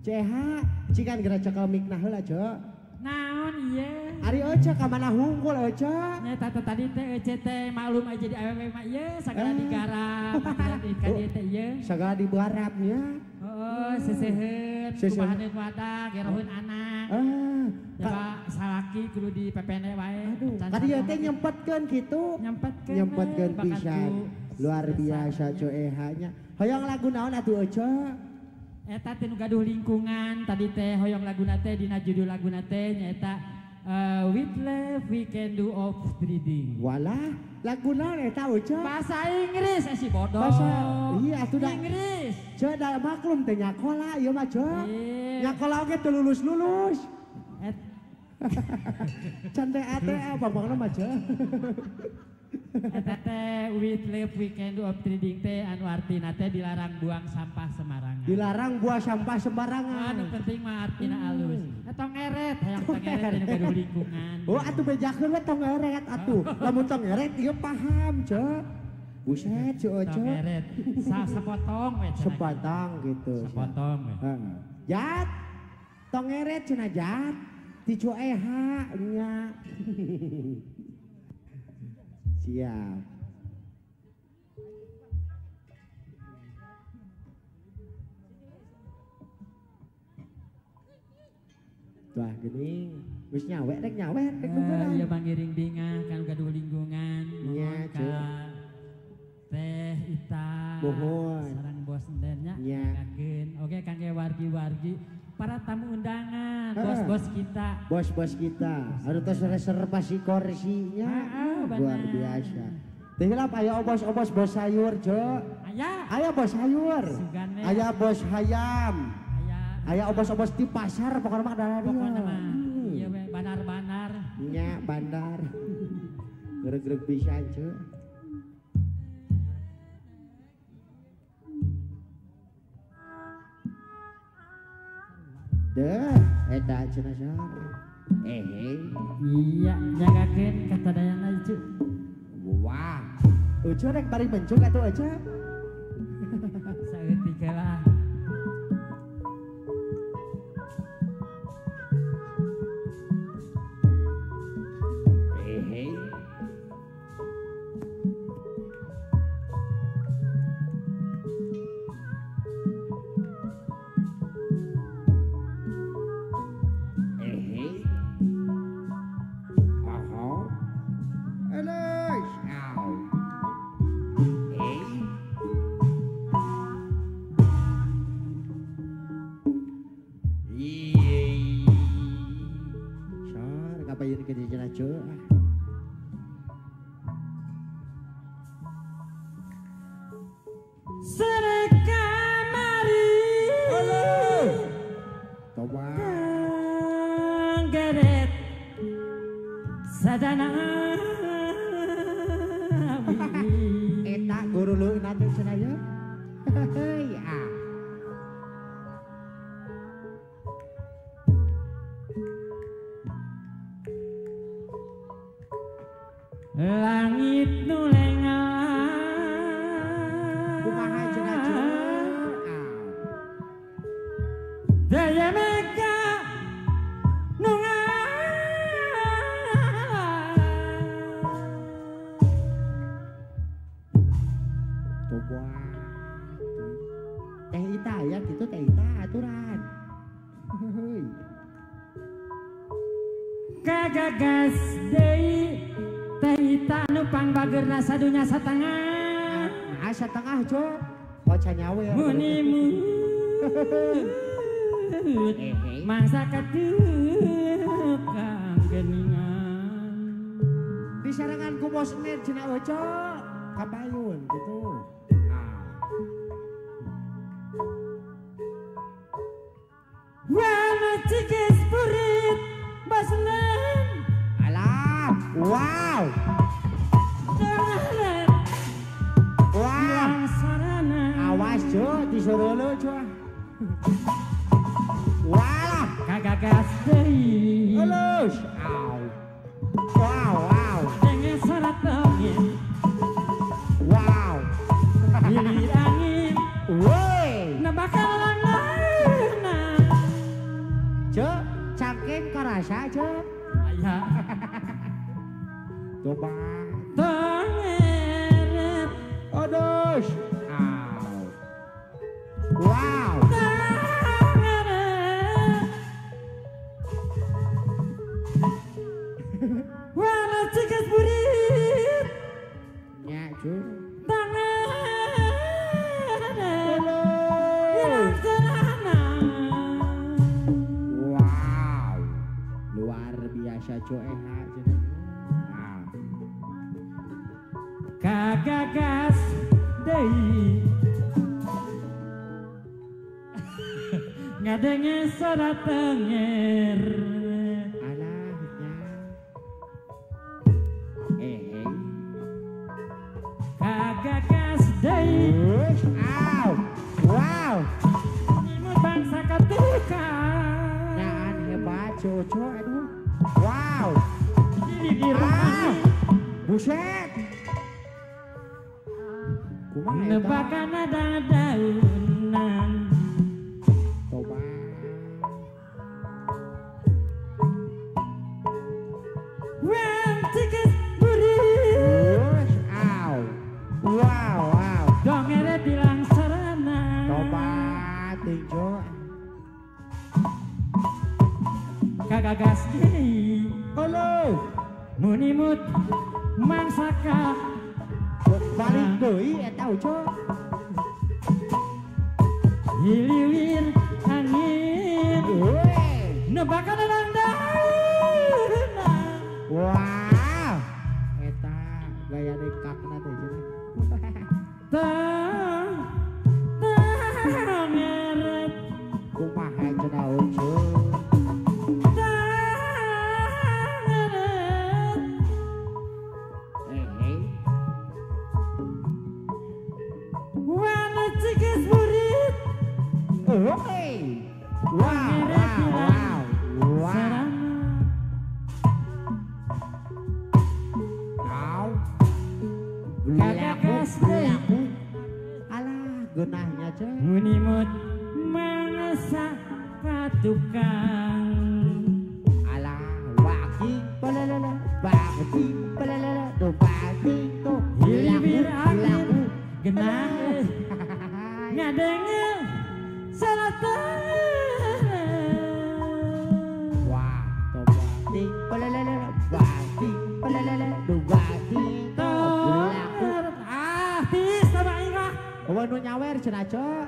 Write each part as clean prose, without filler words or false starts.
Ceha, cikan gerak cakal mikna heula, Cok. Naon ieu? Ari eueuh ka mana hungkul eueuh. Nya tadi teh eueuh teh maklum aja di awewe mah ieu sagala digarap, di ka dieu teh ieu. Sagala dibarap nya. Oh, seseuheun, kumahaneun wadah, geroheun anak. Coba salaki kudu di PPN wae. Aduh, ka dieu teh nyempetkeun kitu. Nyempetkeun pisan. Luar biasa Coeha nya. Hoyong lagu naon atuh eueuh? Eta teh nu gaduh lingkungan tadi teh hoyong laguna teh dina judul laguna teh nyaeta with love we can do of breathing. Walah, lagu naon eta eueuh? Bahasa Inggris si bodoh. Iya atuh da Inggris. Ceu da maklum teh nyakola ieu mah Ceu. Nyakola oge teu lulus-lulus. Can teh ate bang-bangna mah Ceu. Eta teh with love we can do of breathing teh anu artina teh dilarang buang sampah sembarangan. Dilarang buang sampah sembarangan. Anu penting mah artina alus. Tong eret, hayang tong eret dina gaduh lingkungan. Oh atuh bejakeun we tong eret atuh. Lamun tong eret ieu paham, Ceu. Buset, Ceu. Tong eret. Sapotong we cenah. Sepotong gitu. Sapotong we. Jat. Tong eret cenah Jat. Ti Coeha nya. Siap. Wah gini, wis nyawe rek Iya mangiring bingah kan gaduh lingkungan. Iya, Teh Ita. Mohon. Sareng bos endennya. Iya. Oke kangge wargi-wargi. Para tamu undangan, bos-bos kita. Bos-bos kita. Anu tos reservasi kursinya. Luar biasa. Teh lah aya obos-obos bos sayur, Jo. Aya bos sayur. Aya bos hayam. Aya obos-obos di pasar pokoknya mah ada dia. Pokoknya mah. Iya we banar-banar. Nya bandar. Gereg-gereg pisan, Jo. Deh, eta cenah saha. Iya, jagakeun katadayana cu. Wah. Ucu rek bari mencuk atuh aja. Saeutik lah. Eta guru lu nanti cenaya. Ya. Langit nu lengang. Kumaha cenah cu? Daya mega nu Teh Ita ya gitu Teh Ita aturan. Kagagas deui Teh Ita nu pangbageurna sadunya satengah. Nah satengah cok. Oca nyawe. Munimu. Mangsa katup kang geningan. Disarangan ku bos net cenah Oca. Kapayun gitu. Wana cikis purit baslen. Alah, wow. Jangan. Wah. Awas Jo, disuruh lu Jo. Walah, kagagas deui. Alus. Wow, wow. Dengan syarat angin. Wow. Hilir angin. Woi. Na bakal langana. masa aja. Aya. Coba. Tengeret. Aduh. Wow. Tengeret. Wala cikas burit. Nya cuy. Wow. Luar biasa cuy. Kagagas deui ngadenge sora tenger Alahnya kagagas deui wow imut bangsa katuka nyaan hebat cucu aduh wow ini di rumah buset nebakan ada daunan coba wen tikus burit wow dongere bilang sarana coba tinju kagagas deui halo munimut mangsaka balik deui eta ucok hiliwir angin nebakan dandauna wah eta gaya dekakna teh tengeret kumaha cenah ucok genahnya cek munimut mangsa katukang alah waki balalala baki balalala do baki do hilibir angin genah ngadenge salatan wah do baki balalala baki balalala do baki do laku tis sama ingah nu nyawer cenah cok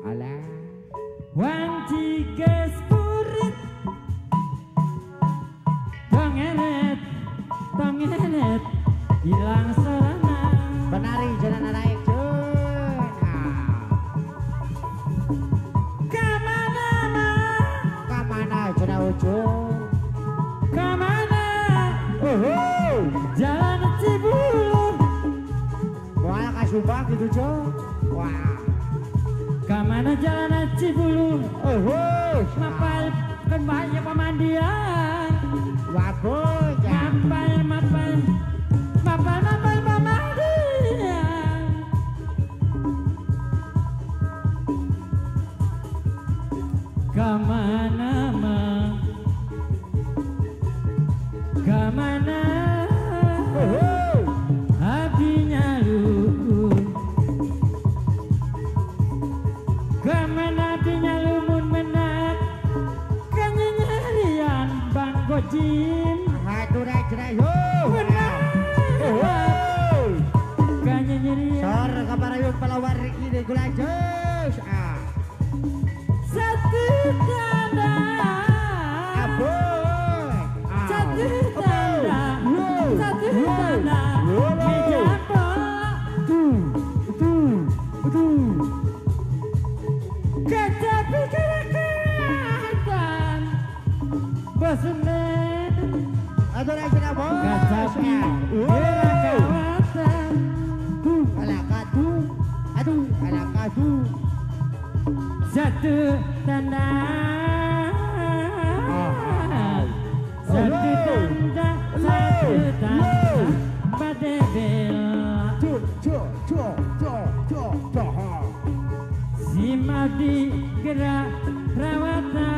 alah wanci gespurit tongeret hilang serana benari jalan naik cun kamana cenah ucuk kamana jalan Cibulu moal ka Subang gitu cuk wah kamana jalan Cibulu mapal kembali pemandian waboh mapal pemandian kamana abinya lu kamana abinya lumun menak kanyenyerian bang gojim aduh cenah yo kanyenyerian sor kaparayun pelawar ini gula jos satu tanda satu tanda meja kecapi kerakatan bosemen aduh cenah bos kecapi kerakatan alakatu satu tanda satu tanda badebel Abdi gerak rawat